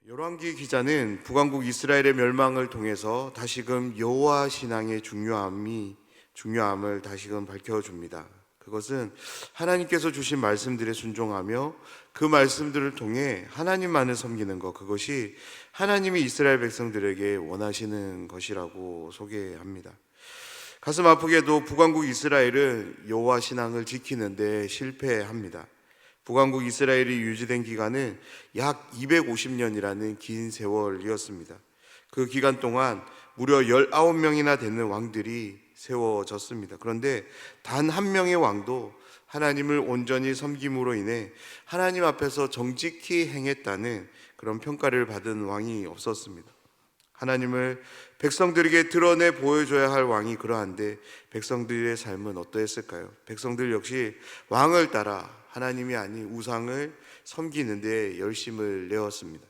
열왕기 기자는 북왕국 이스라엘의 멸망을 통해서 다시금 여호와 신앙의 중요함을 다시금 밝혀줍니다. 그것은 하나님께서 주신 말씀들에 순종하며 그 말씀들을 통해 하나님만을 섬기는 것, 그것이 하나님이 이스라엘 백성들에게 원하시는 것이라고 소개합니다. 가슴 아프게도 북왕국 이스라엘은 여호와 신앙을 지키는 데 실패합니다. 북왕국 이스라엘이 유지된 기간은 약 250년이라는 긴 세월이었습니다. 그 기간 동안 무려 19명이나 되는 왕들이 세워졌습니다. 그런데 단 한 명의 왕도 하나님을 온전히 섬김으로 인해 하나님 앞에서 정직히 행했다는 그런 평가를 받은 왕이 없었습니다. 하나님을 백성들에게 드러내 보여줘야 할 왕이 그러한데 백성들의 삶은 어떠했을까요? 백성들 역시 왕을 따라 하나님이 아닌 우상을 섬기는 데 열심을 내었습니다.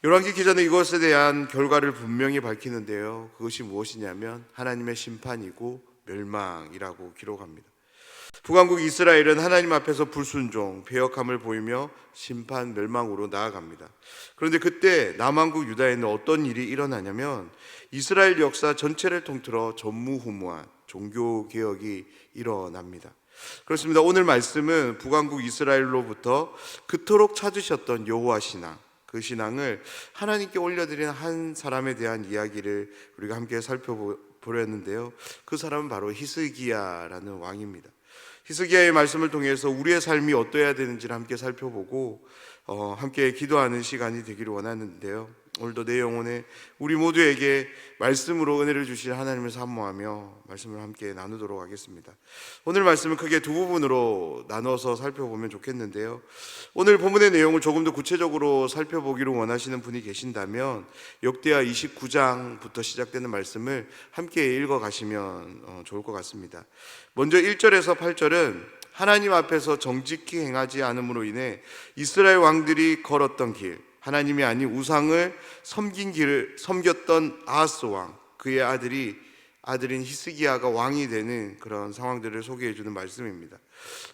열왕기 기자는 이것에 대한 결과를 분명히 밝히는데요, 그것이 무엇이냐면 하나님의 심판이고 멸망이라고 기록합니다. 북왕국 이스라엘은 하나님 앞에서 불순종, 배역함을 보이며 심판, 멸망으로 나아갑니다. 그런데 그때 남왕국 유다에는 어떤 일이 일어나냐면 이스라엘 역사 전체를 통틀어 전무후무한 종교개혁이 일어납니다. 그렇습니다. 오늘 말씀은 북왕국 이스라엘로부터 그토록 찾으셨던 여호와 신앙, 그 신앙을 하나님께 올려드린 한 사람에 대한 이야기를 우리가 함께 살펴보려 했는데요, 그 사람은 바로 히스기야라는 왕입니다. 히스기야의 말씀을 통해서 우리의 삶이 어떠해야 되는지를 함께 살펴보고 함께 기도하는 시간이 되기를 원하는데요, 오늘도 내 영혼에 우리 모두에게 말씀으로 은혜를 주실 하나님을 사모하며 말씀을 함께 나누도록 하겠습니다. 오늘 말씀은 크게 두 부분으로 나눠서 살펴보면 좋겠는데요, 오늘 본문의 내용을 조금 더 구체적으로 살펴보기를 원하시는 분이 계신다면 역대하 29장부터 시작되는 말씀을 함께 읽어가시면 좋을 것 같습니다. 먼저 1절에서 8절은 하나님 앞에서 정직히 행하지 않음으로 인해 이스라엘 왕들이 걸었던 길, 하나님이 아닌 우상을 섬긴 길을 섬겼던 아하스 왕, 그의 아들인 히스기야가 왕이 되는 그런 상황들을 소개해 주는 말씀입니다.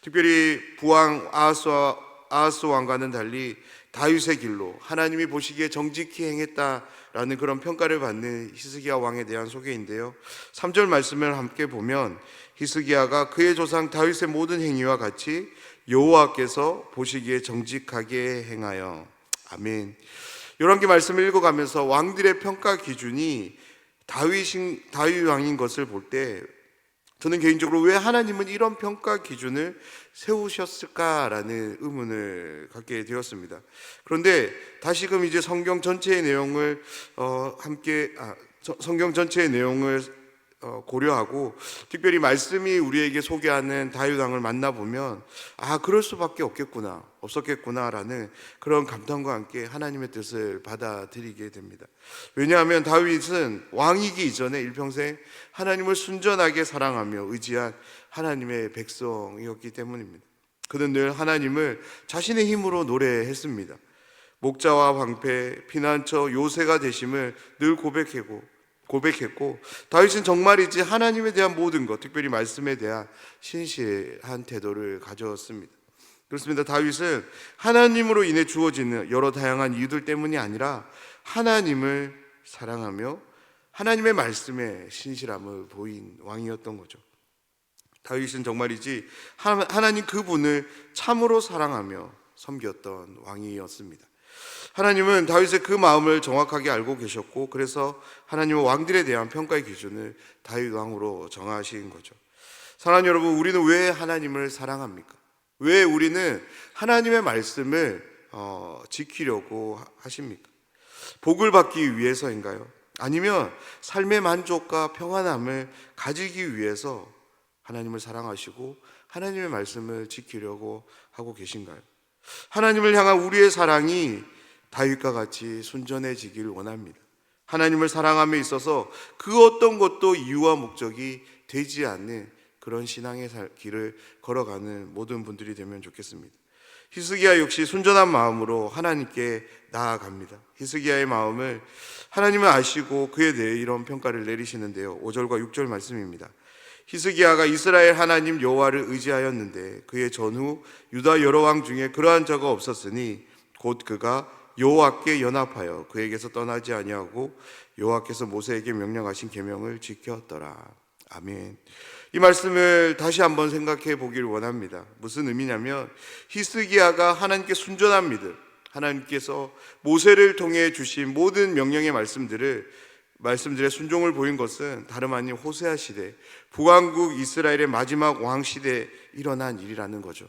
특별히 부왕 아하스 왕과는 달리 다윗의 길로 하나님이 보시기에 정직히 행했다라는 그런 평가를 받는 히스기야 왕에 대한 소개인데요, 3절 말씀을 함께 보면 히스기야가 그의 조상 다윗의 모든 행위와 같이 여호와께서 보시기에 정직하게 행하여. 아멘. 열왕기 말씀을 읽어가면서 왕들의 평가 기준이 다윗 왕인 것을 볼 때 저는 개인적으로 왜 하나님은 이런 평가 기준을 세우셨을까라는 의문을 갖게 되었습니다. 그런데 다시금 이제 성경 전체의 내용을 고려하고 특별히 말씀이 우리에게 소개하는 다윗 왕을 만나보면 그럴 수밖에 없었겠구나라는 그런 감탄과 함께 하나님의 뜻을 받아들이게 됩니다. 왜냐하면 다윗은 왕이기 이전에 일평생 하나님을 순전하게 사랑하며 의지한 하나님의 백성이었기 때문입니다. 그는 늘 하나님을 자신의 힘으로 노래했습니다. 목자와 방패, 피난처, 요새가 되심을 늘 고백했고 다윗은 정말이지 하나님에 대한 모든 것, 특별히 말씀에 대한 신실한 태도를 가졌습니다. 그렇습니다. 다윗은 하나님으로 인해 주어지는 여러 다양한 이유들 때문이 아니라 하나님을 사랑하며 하나님의 말씀에 신실함을 보인 왕이었던 거죠. 다윗은 정말이지 하나님 그분을 참으로 사랑하며 섬겼던 왕이었습니다. 하나님은 다윗의 그 마음을 정확하게 알고 계셨고, 그래서 하나님은 왕들에 대한 평가의 기준을 다윗 왕으로 정하신 거죠. 사랑하는 여러분, 우리는 왜 하나님을 사랑합니까? 왜 우리는 하나님의 말씀을 지키려고 하십니까? 복을 받기 위해서인가요? 아니면 삶의 만족과 평안함을 가지기 위해서 하나님을 사랑하시고 하나님의 말씀을 지키려고 하고 계신가요? 하나님을 향한 우리의 사랑이 다윗과 같이 순전해지길 원합니다. 하나님을 사랑함에 있어서 그 어떤 것도 이유와 목적이 되지 않는 그런 신앙의 길을 걸어가는 모든 분들이 되면 좋겠습니다. 히스기야 역시 순전한 마음으로 하나님께 나아갑니다. 히스기야의 마음을 하나님은 아시고 그에 대해 이런 평가를 내리시는데요, 5절과 6절 말씀입니다. 히스기야가 이스라엘 하나님 여호와를 의지하였는데 그의 전후 유다 여러 왕 중에 그러한 자가 없었으니 곧 그가 여호와께 연합하여 그에게서 떠나지 아니하고 여호와께서 모세에게 명령하신 계명을 지켰더라. 아멘. 이 말씀을 다시 한번 생각해 보기를 원합니다. 무슨 의미냐면 히스기야가 하나님께 순전한 믿음, 하나님께서 모세를 통해 주신 모든 명령의 말씀들의 순종을 보인 것은 다름 아닌 호세아 시대, 북왕국 이스라엘의 마지막 왕 시대에 일어난 일이라는 거죠.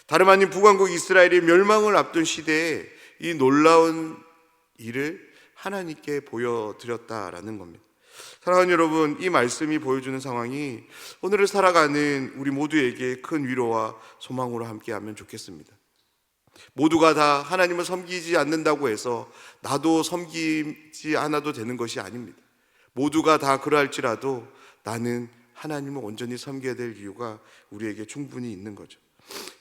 다름 아닌 북왕국 이스라엘의 멸망을 앞둔 시대에 이 놀라운 일을 하나님께 보여드렸다라는 겁니다. 사랑하는 여러분, 이 말씀이 보여주는 상황이 오늘을 살아가는 우리 모두에게 큰 위로와 소망으로 함께하면 좋겠습니다. 모두가 다 하나님을 섬기지 않는다고 해서 나도 섬기지 않아도 되는 것이 아닙니다. 모두가 다 그러할지라도 나는 하나님을 온전히 섬겨야 될 이유가 우리에게 충분히 있는 거죠.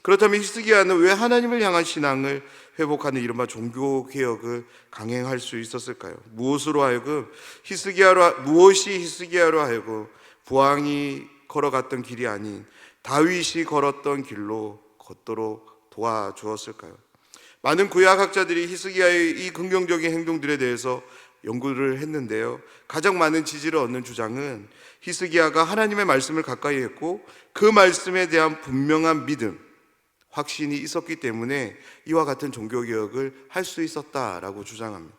그렇다면 히스기야는 왜 하나님을 향한 신앙을 회복하는 이른바 종교개혁을 강행할 수 있었을까요? 무엇이 히스기야로 하여금 부왕이 걸어갔던 길이 아닌 다윗이 걸었던 길로 걷도록 도와주었을까요? 많은 구약학자들이 히스기야의 이 긍정적인 행동들에 대해서 연구를 했는데요, 가장 많은 지지를 얻는 주장은 히스기야가 하나님의 말씀을 가까이 했고 그 말씀에 대한 분명한 믿음, 확신이 있었기 때문에 이와 같은 종교개혁을 할 수 있었다라고 주장합니다.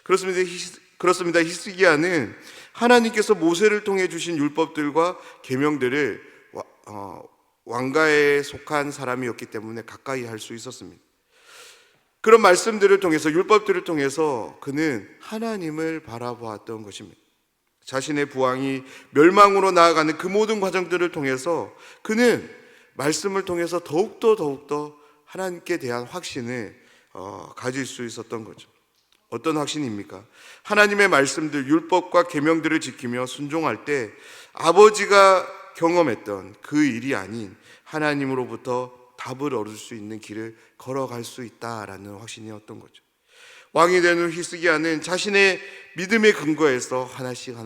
그렇습니다. 히스기야는 하나님께서 모세를 통해 주신 율법들과 계명들을 왕가에 속한 사람이었기 때문에 가까이 할 수 있었습니다. 그런 말씀들을 통해서, 율법들을 통해서 그는 하나님을 바라보았던 것입니다. 자신의 부왕이 멸망으로 나아가는 그 모든 과정들을 통해서 그는 말씀을 통해서 더욱더 하나님께 대한 확신을 가질 수 있었던 거죠. 어떤 확신입니까? 하나님의 말씀들, 율법과 계명들을 지키며 순종할 때 아버지가 경험했던 그 일이 아닌 하나님으로부터 답을 얻을 수 있는 길을 걸어갈 수 있다라는 확신이었던 거죠. 왕이 된 후 히스기야는 자신의 믿음의 근거에서 하나씩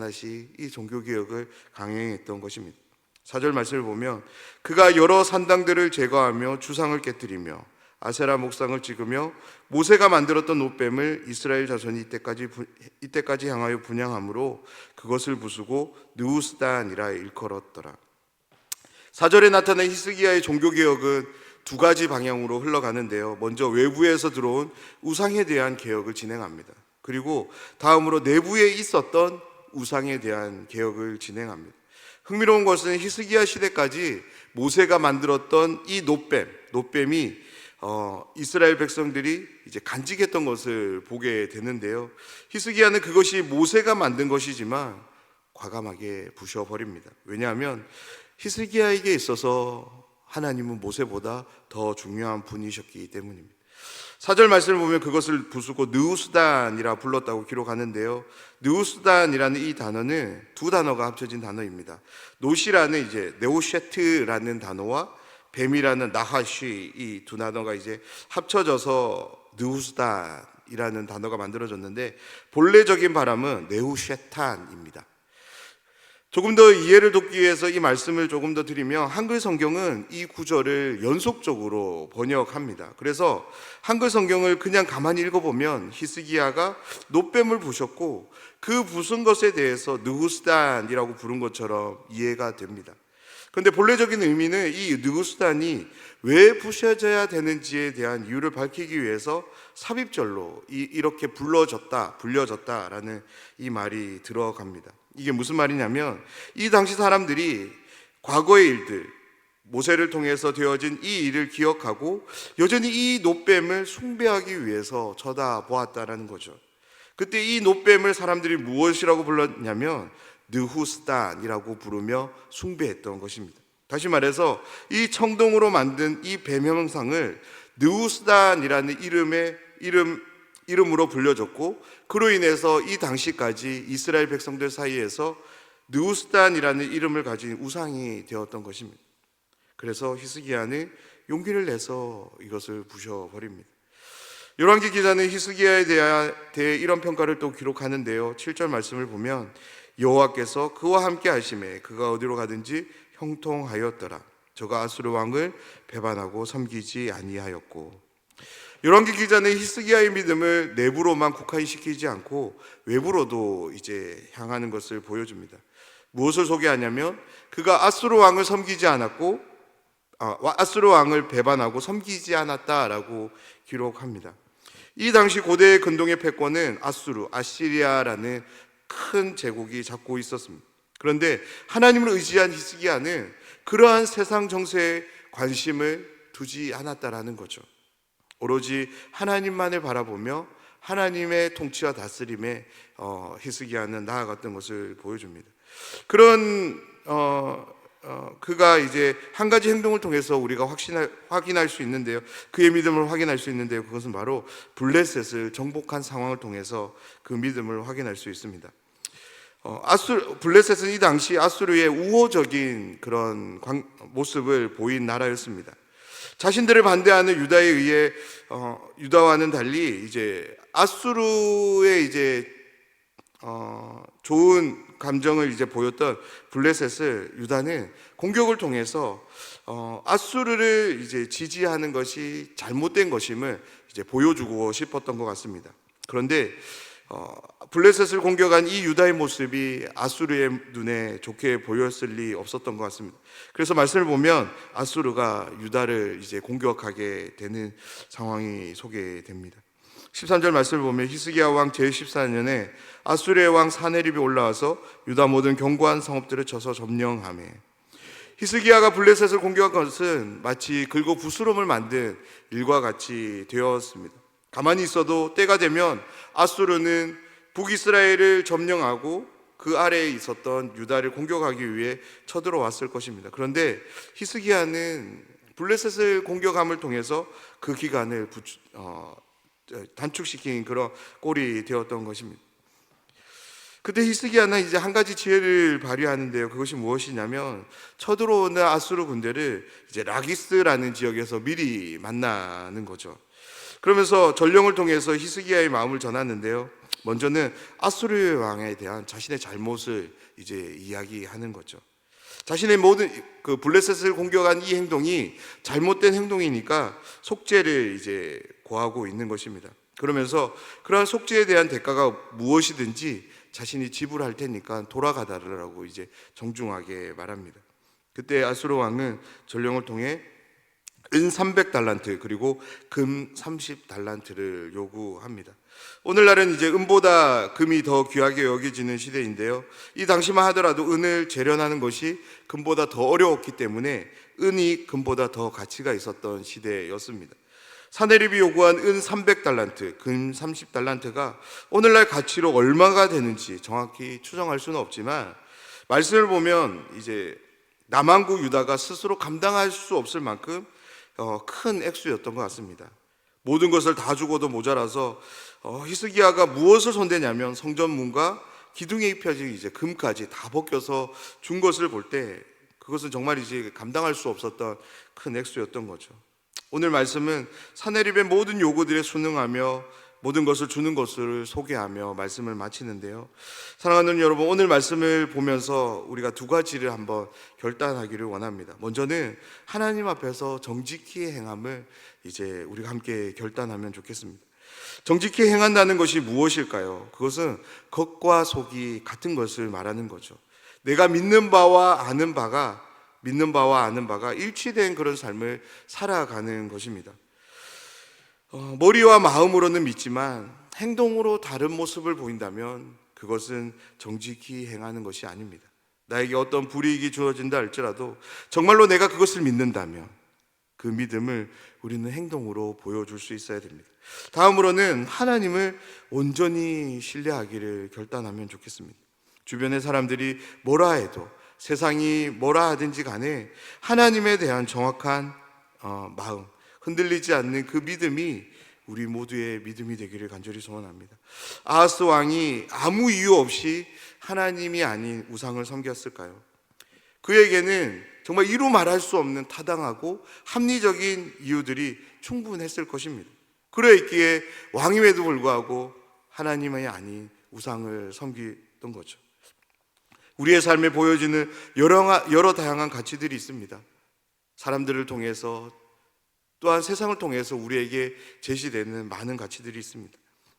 이 종교개혁을 강행했던 것입니다. 4절 말씀을 보면 그가 여러 산당들을 제거하며 주상을 깨뜨리며 아세라 목상을 찍으며 모세가 만들었던 놋뱀을 이스라엘 자손이 이때까지 향하여 분향함으로 그것을 부수고 느우스단이라 일컬었더라. 4절에 나타난 히스기야의 종교개혁은 두 가지 방향으로 흘러가는데요, 먼저 외부에서 들어온 우상에 대한 개혁을 진행합니다. 그리고 다음으로 내부에 있었던 우상에 대한 개혁을 진행합니다. 흥미로운 것은 히스기야 시대까지 모세가 만들었던 이 놋뱀이 이스라엘 백성들이 이제 간직했던 것을 보게 되는데요, 히스기야는 그것이 모세가 만든 것이지만 과감하게 부셔버립니다. 왜냐하면 히스기야에게 있어서 하나님은 모세보다 더 중요한 분이셨기 때문입니다. 4절 말씀을 보면 그것을 부수고 느우스단이라 불렀다고 기록하는데요, 느우스단이라는 이 단어는 두 단어가 합쳐진 단어입니다. 노시라는 이제 네오셰트라는 단어와 뱀이라는 나하시, 이 두 단어가 이제 합쳐져서 느우스단이라는 단어가 만들어졌는데 본래적인 발음은 네우셰탄입니다. 조금 더 이해를 돕기 위해서 이 말씀을 조금 더 드리면 한글 성경은 이 구절을 연속적으로 번역합니다. 그래서 한글 성경을 그냥 가만히 읽어보면 히스기야가 놋뱀을 부셨고 그 부순 것에 대해서 느후스단이라고 부른 것처럼 이해가 됩니다. 그런데 본래적인 의미는 이 느후스단이 왜 부셔져야 되는지에 대한 이유를 밝히기 위해서 삽입절로 이렇게 불려졌다라는 이 말이 들어갑니다. 이게 무슨 말이냐면 이 당시 사람들이 과거의 일들, 모세를 통해서 되어진 이 일을 기억하고 여전히 이 놋뱀을 숭배하기 위해서 쳐다보았다라는 거죠. 그때 이 놋뱀을 사람들이 무엇이라고 불렀냐면 느후스단이라고 부르며 숭배했던 것입니다. 다시 말해서 이 청동으로 만든 이 뱀 형상을 느후스단이라는 이름으로 불려졌고, 그로 인해서 이 당시까지 이스라엘 백성들 사이에서 느후스단이라는 이름을 가진 우상이 되었던 것입니다. 그래서 히스기야는 용기를 내서 이것을 부셔버립니다. 열왕기 기자는 히스기야에 대해 이런 평가를 또 기록하는데요, 7절 말씀을 보면 여호와께서 그와 함께 하심에 그가 어디로 가든지 형통하였더라. 저가 아수르 왕을 배반하고 섬기지 아니하였고. 열왕기 기자는 히스기야의 믿음을 내부로만 국한시키지 않고 외부로도 이제 향하는 것을 보여줍니다. 무엇을 소개하냐면 그가 아수르 왕을 섬기지 않았고 아수르 왕을 배반하고 섬기지 않았다라고 기록합니다. 이 당시 고대 근동의 패권은 아시리아라는 큰 제국이 잡고 있었습니다. 그런데 하나님을 의지한 히스기야는 그러한 세상 정세에 관심을 두지 않았다라는 거죠. 오로지 하나님만을 바라보며 하나님의 통치와 다스림에 히스기야는 나아갔던 것을 보여줍니다. 그런 그가 이제 한 가지 행동을 통해서 우리가 확인할 수 있는데요. 그의 믿음을 확인할 수 있는데요. 그것은 바로 블레셋을 정복한 상황을 통해서 그 믿음을 확인할 수 있습니다. 블레셋은 이 당시 아수르의 우호적인 그런 모습을 보인 나라였습니다. 자신들을 반대하는 유다에 의해 유다와는 달리 이제 아수르의 이제 좋은 감정을 이제 보였던 블레셋을 유다는 공격을 통해서 아수르를 이제 지지하는 것이 잘못된 것임을 이제 보여주고 싶었던 것 같습니다. 그런데 블레셋을 공격한 이 유다의 모습이 아수르의 눈에 좋게 보였을 리 없었던 것 같습니다. 그래서 말씀을 보면 아수르가 유다를 이제 공격하게 되는 상황이 소개됩니다. 13절 말씀을 보면 히스기야 왕 제14년에 아수르의 왕 사네립이 올라와서 유다 모든 견고한 성읍들을 쳐서 점령하며, 히스기야가 블레셋을 공격한 것은 마치 긁어 부스럼을 만든 일과 같이 되었습니다. 가만히 있어도 때가 되면 아수르는 북이스라엘을 점령하고 그 아래에 있었던 유다를 공격하기 위해 쳐들어왔을 것입니다. 그런데 히스기야는 블레셋을 공격함을 통해서 그 기간을 단축시킨 그런 꼴이 되었던 것입니다. 그때 히스기야는 이제 한 가지 지혜를 발휘하는데요. 그것이 무엇이냐면 쳐들어오는 아수르 군대를 이제 라기스라는 지역에서 미리 만나는 거죠. 그러면서 전령을 통해서 히스기야의 마음을 전하는데요. 먼저는 아수르 왕에 대한 자신의 잘못을 이제 이야기하는 거죠. 자신의 모든 블레셋을 공격한 이 행동이 잘못된 행동이니까 속죄를 이제 고하고 있는 것입니다. 그러면서 그러한 속죄에 대한 대가가 무엇이든지 자신이 지불할 테니까 돌아가달라고 이제 정중하게 말합니다. 그때 아수르 왕은 전령을 통해 은 300달란트 그리고 금 30달란트를 요구합니다. 오늘날은 이제 은보다 금이 더 귀하게 여겨지는 시대인데요. 이 당시만 하더라도 은을 재련하는 것이 금보다 더 어려웠기 때문에 은이 금보다 더 가치가 있었던 시대였습니다. 사네립이 요구한 은 300달란트, 금 30달란트가 오늘날 가치로 얼마가 되는지 정확히 추정할 수는 없지만 말씀을 보면 이제 남한국 유다가 스스로 감당할 수 없을 만큼 큰 액수였던 것 같습니다. 모든 것을 다 주고도 모자라서 히스기야가 무엇을 손대냐면 성전문과 기둥에 입혀진 이제 금까지 다 벗겨서 준 것을 볼 때 그것은 정말 이제 감당할 수 없었던 큰 액수였던 거죠. 오늘 말씀은 사네립의 모든 요구들에 순응하며 모든 것을 주는 것을 소개하며 말씀을 마치는데요. 사랑하는 여러분, 오늘 말씀을 보면서 우리가 두 가지를 한번 결단하기를 원합니다. 먼저는 하나님 앞에서 정직히 행함을 이제 우리가 함께 결단하면 좋겠습니다. 정직히 행한다는 것이 무엇일까요? 그것은 겉과 속이 같은 것을 말하는 거죠. 내가 믿는 바와 아는 바가 일치된 그런 삶을 살아가는 것입니다. 머리와 마음으로는 믿지만 행동으로 다른 모습을 보인다면 그것은 정직히 행하는 것이 아닙니다. 나에게 어떤 불이익이 주어진다 할지라도 정말로 내가 그것을 믿는다면 그 믿음을 우리는 행동으로 보여줄 수 있어야 됩니다. 다음으로는 하나님을 온전히 신뢰하기를 결단하면 좋겠습니다. 주변의 사람들이 뭐라 해도 세상이 뭐라 하든지 간에 하나님에 대한 정확한 마음, 흔들리지 않는 그 믿음이 우리 모두의 믿음이 되기를 간절히 소원합니다. 아하스 왕이 아무 이유 없이 하나님이 아닌 우상을 섬겼을까요? 그에게는 정말 이루 말할 수 없는 타당하고 합리적인 이유들이 충분했을 것입니다. 그러했기에 왕임에도 불구하고 하나님이 아닌 우상을 섬기던 거죠. 우리의 삶에 보여지는 여러 다양한 가치들이 있습니다. 사람들을 통해서 또한 세상을 통해서 우리에게 제시되는 많은 가치들이 있습니다.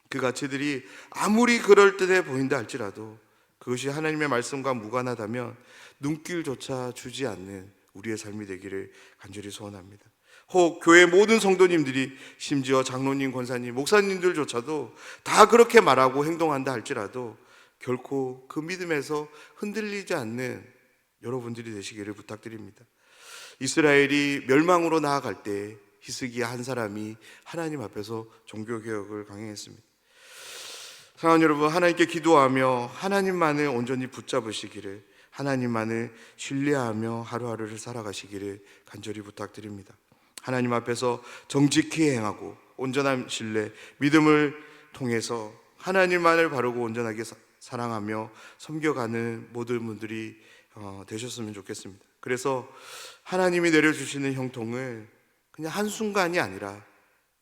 그 가치들이 아무리 그럴듯해 보인다 할지라도 그것이 하나님의 말씀과 무관하다면 눈길조차 주지 않는 우리의 삶이 되기를 간절히 소원합니다. 혹 교회 모든 성도님들이, 심지어 장로님, 권사님, 목사님들조차도 다 그렇게 말하고 행동한다 할지라도 결코 그 믿음에서 흔들리지 않는 여러분들이 되시기를 부탁드립니다. 이스라엘이 멸망으로 나아갈 때 히스기야 한 사람이 하나님 앞에서 종교개혁을 강행했습니다. 사랑하는 여러분, 하나님께 기도하며 하나님만을 온전히 붙잡으시기를, 하나님만을 신뢰하며 하루하루를 살아가시기를 간절히 부탁드립니다. 하나님 앞에서 정직히 행하고 온전한 신뢰, 믿음을 통해서 하나님만을 바르고 온전하게 사랑하며 섬겨가는 모든 분들이 되셨으면 좋겠습니다. 그래서 하나님이 내려주시는 형통을 그냥 한순간이 아니라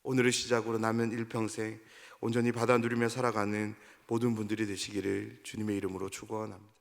오늘을 시작으로 남은 일평생 온전히 받아 누리며 살아가는 모든 분들이 되시기를 주님의 이름으로 축원합니다.